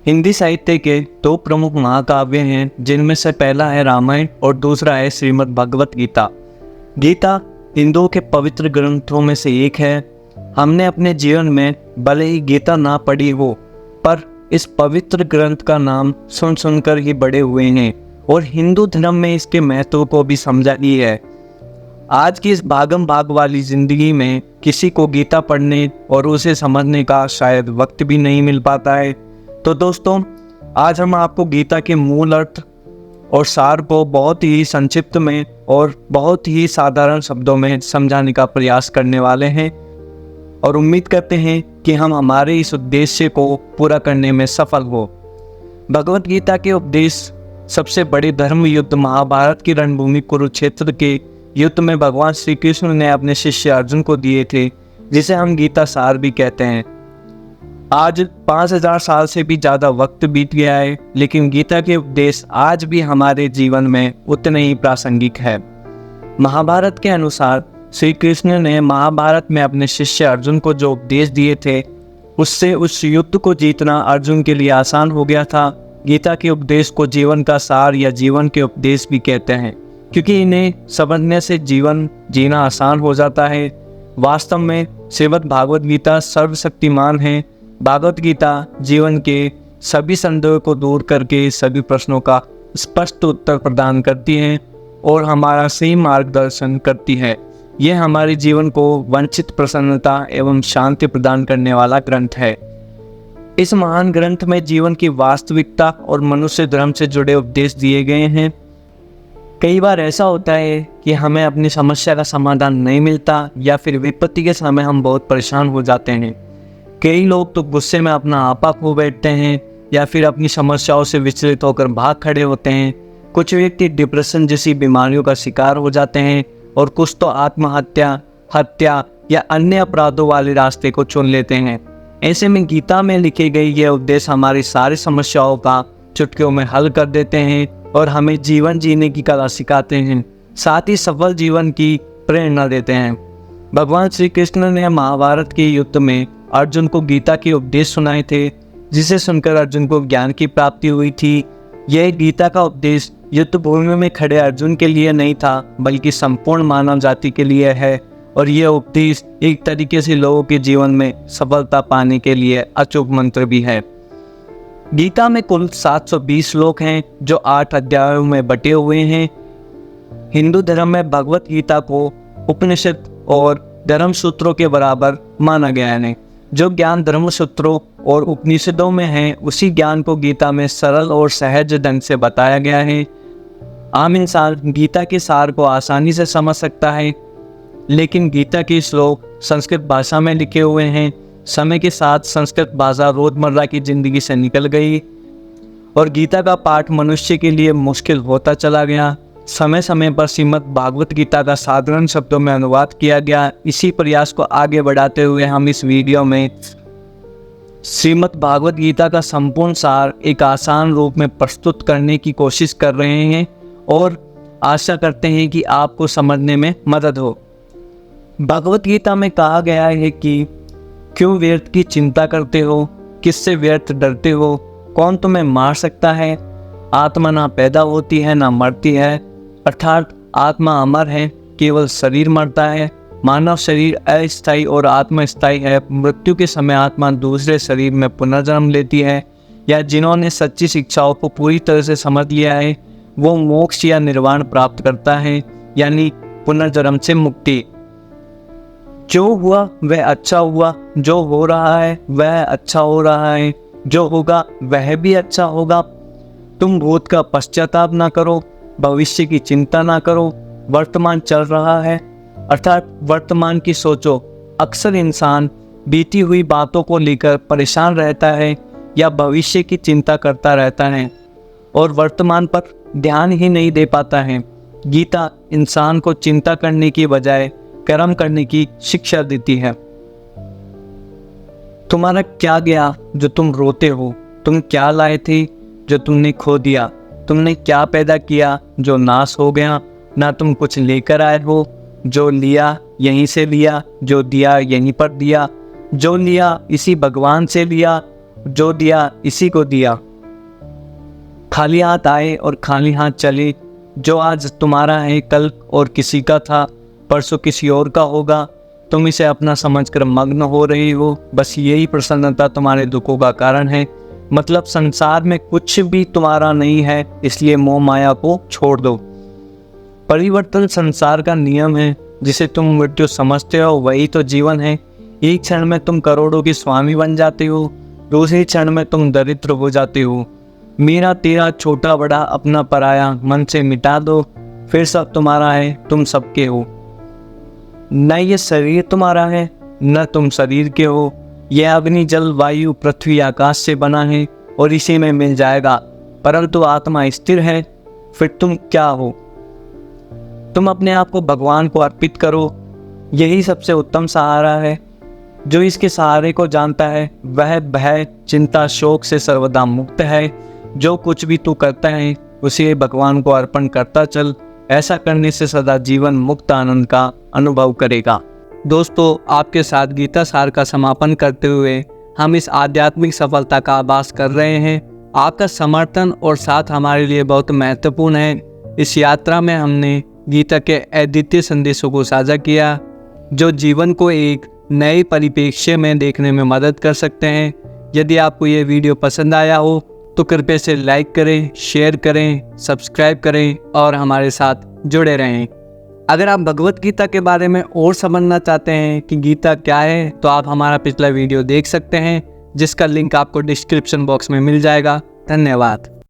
हिंदी साहित्य के दो प्रमुख महाकाव्य हैं, जिनमें से पहला है रामायण और दूसरा है श्रीमद् भगवत गीता। गीता हिंदुओं के पवित्र ग्रंथों में से एक है। हमने अपने जीवन में भले ही गीता ना पढ़ी हो, पर इस पवित्र ग्रंथ का नाम सुन सुनकर ही बड़े हुए हैं और हिंदू धर्म में इसके महत्व को भी समझा ही है। आज की इस भागम भाग वाली जिंदगी में किसी को गीता पढ़ने और उसे समझने का शायद वक्त भी नहीं मिल पाता है। तो दोस्तों, आज हम आपको गीता के मूल अर्थ और सार को बहुत ही संक्षिप्त में और बहुत ही साधारण शब्दों में समझाने का प्रयास करने वाले हैं और उम्मीद करते हैं कि हम हमारे इस उद्देश्य को पूरा करने में सफल हो। भगवत गीता के उपदेश सबसे बड़े धर्म युद्ध महाभारत की रणभूमि कुरुक्षेत्र के युद्ध में भगवान श्री कृष्ण ने अपने शिष्य अर्जुन को दिए थे, जिसे हम गीता सार भी कहते हैं। आज 5000 साल से भी ज़्यादा वक्त बीत गया है, लेकिन गीता के उपदेश आज भी हमारे जीवन में उतने ही प्रासंगिक है। महाभारत के अनुसार श्री कृष्ण ने महाभारत में अपने शिष्य अर्जुन को जो उपदेश दिए थे, उससे उस युद्ध को जीतना अर्जुन के लिए आसान हो गया था। गीता के उपदेश को जीवन का सार या जीवन के उपदेश भी कहते हैं, क्योंकि इन्हें समझने से जीवन जीना आसान हो जाता है। वास्तव में श्रीमद् भागवत गीता सर्वशक्तिमान है। भागवत गीता जीवन के सभी संदेहों को दूर करके सभी प्रश्नों का स्पष्ट उत्तर प्रदान करती है और हमारा सही मार्गदर्शन करती है। यह हमारे जीवन को वंचित प्रसन्नता एवं शांति प्रदान करने वाला ग्रंथ है। इस महान ग्रंथ में जीवन की वास्तविकता और मनुष्य धर्म से जुड़े उपदेश दिए गए हैं। कई बार ऐसा होता है कि हमें अपनी समस्या का समाधान नहीं मिलता या फिर विपत्ति के समय हम बहुत परेशान हो जाते हैं। कई लोग तो गुस्से में अपना आपा खो बैठते हैं या फिर अपनी समस्याओं से विचलित होकर भाग खड़े होते हैं। कुछ व्यक्ति डिप्रेशन जैसी बीमारियों का शिकार हो जाते हैं और कुछ तो आत्महत्या, हत्या या अन्य अपराधों वाले रास्ते को चुन लेते हैं। ऐसे में गीता में लिखे गए ये उपदेश हमारी सारी समस्याओं का चुटकियों में हल कर देते हैं और हमें जीवन जीने की कला सिखाते हैं, साथ ही सफल जीवन की प्रेरणा देते हैं। भगवान श्री कृष्ण ने महाभारत के युद्ध में अर्जुन को गीता के उपदेश सुनाए थे, जिसे सुनकर अर्जुन को ज्ञान की प्राप्ति हुई थी। यह गीता का उपदेश युद्ध भूमि में खड़े अर्जुन के लिए नहीं था, बल्कि संपूर्ण मानव जाति के लिए है और यह उपदेश एक तरीके से लोगों के जीवन में सफलता पाने के लिए अचूक मंत्र भी है। गीता में कुल 720 श्लोक हैं, जो 8 अध्यायों में बटे हुए हैं। हिंदू धर्म में भगवत गीता को उपनिषद और धर्म सूत्रों के बराबर माना गया है। जो ज्ञान धर्म सूत्रों और उपनिषदों में है, उसी ज्ञान को गीता में सरल और सहज ढंग से बताया गया है। आम इंसान गीता के सार को आसानी से समझ सकता है, लेकिन गीता के श्लोक संस्कृत भाषा में लिखे हुए हैं। समय के साथ संस्कृत भाषा रोजमर्रा की जिंदगी से निकल गई और गीता का पाठ मनुष्य के लिए मुश्किल होता चला गया। समय समय पर श्रीमद् भागवत गीता का साधारण शब्दों में अनुवाद किया गया। इसी प्रयास को आगे बढ़ाते हुए हम इस वीडियो में श्रीमद् भागवत गीता का संपूर्ण सार एक आसान रूप में प्रस्तुत करने की कोशिश कर रहे हैं और आशा करते हैं कि आपको समझने में मदद हो। भगवत गीता में कहा गया है कि क्यों व्यर्थ की चिंता करते हो, किससे व्यर्थ डरते हो, कौन तुम्हें मार सकता है। आत्मा ना पैदा होती है ना मरती है, अर्थात आत्मा अमर है, केवल शरीर मरता है। मानव शरीर अस्थायी और आत्मा स्थायी है। मृत्यु के समय आत्मा दूसरे शरीर में पुनर्जन्म लेती है, या जिन्होंने सच्ची शिक्षाओं को पूरी तरह से समझ लिया है वो मोक्ष या निर्वाण प्राप्त करता है, यानी पुनर्जन्म से मुक्ति। जो हुआ वह अच्छा हुआ, जो हो रहा है वह अच्छा हो रहा है, जो होगा वह भी अच्छा होगा। तुम भूत का पश्चाताप ना करो, भविष्य की चिंता ना करो। वर्तमान चल रहा है, अर्थात वर्तमान की सोचो। अक्सर इंसान बीती हुई बातों को लेकर परेशान रहता है या भविष्य की चिंता करता रहता है और वर्तमान पर ध्यान ही नहीं दे पाता है। गीता इंसान को चिंता करने की बजाय कर्म करने की शिक्षा देती है। तुम्हारा क्या गया जो तुम रोते हो? तुम क्या लाए थे जो तुमने खो दिया? तुमने क्या पैदा किया जो नाश हो गया? ना तुम कुछ लेकर आए हो, जो लिया यहीं से लिया, जो दिया यहीं पर दिया, जो लिया इसी भगवान से लिया जो दिया इसी को दिया। खाली हाथ आए और खाली हाथ चले। जो आज तुम्हारा है कल और किसी का था, परसों किसी और का होगा। तुम इसे अपना समझकर मग्न हो रही हो, बस यही प्रसन्नता तुम्हारे दुखों का कारण है। मतलब संसार में कुछ भी तुम्हारा नहीं है, इसलिए मोह माया को छोड़ दो। परिवर्तन संसार का नियम है। जिसे तुम मृत्यु समझते हो वही तो जीवन है। एक क्षण में तुम करोड़ों के स्वामी बन जाते हो, दूसरे क्षण में तुम दरिद्र हो जाते हो। मेरा तेरा छोटा बड़ा अपना पराया मन से मिटा दो, फिर सब तुम्हारा है, तुम सबके हो। न ये शरीर तुम्हारा है, न तुम शरीर के हो। यह अग्नि जल वायु पृथ्वी आकाश से बना है और इसी में मिल जाएगा। परंतु आत्मा स्थिर है, फिर तुम क्या हो? तुम अपने आप को भगवान को अर्पित करो, यही सबसे उत्तम सहारा है। जो इसके सहारे को जानता है वह भय चिंता शोक से सर्वदा मुक्त है। जो कुछ भी तू करता है उसे भगवान को अर्पण करता चल। ऐसा करने से सदा जीवन मुक्त आनंद का अनुभव करेगा। दोस्तों, आपके साथ गीता सार का समापन करते हुए हम इस आध्यात्मिक सफलता का आभास कर रहे हैं। आपका समर्थन और साथ हमारे लिए बहुत महत्वपूर्ण है। इस यात्रा में हमने गीता के अद्वितीय संदेशों को साझा किया, जो जीवन को एक नए परिप्रेक्ष्य में देखने में मदद कर सकते हैं। यदि आपको ये वीडियो पसंद आया हो तो कृपया से लाइक करें, शेयर करें, सब्सक्राइब करें और हमारे साथ जुड़े रहें। अगर आप भगवत गीता के बारे में और समझना चाहते हैं कि गीता क्या है, तो आप हमारा पिछला वीडियो देख सकते हैं, जिसका लिंक आपको डिस्क्रिप्शन बॉक्स में मिल जाएगा। धन्यवाद।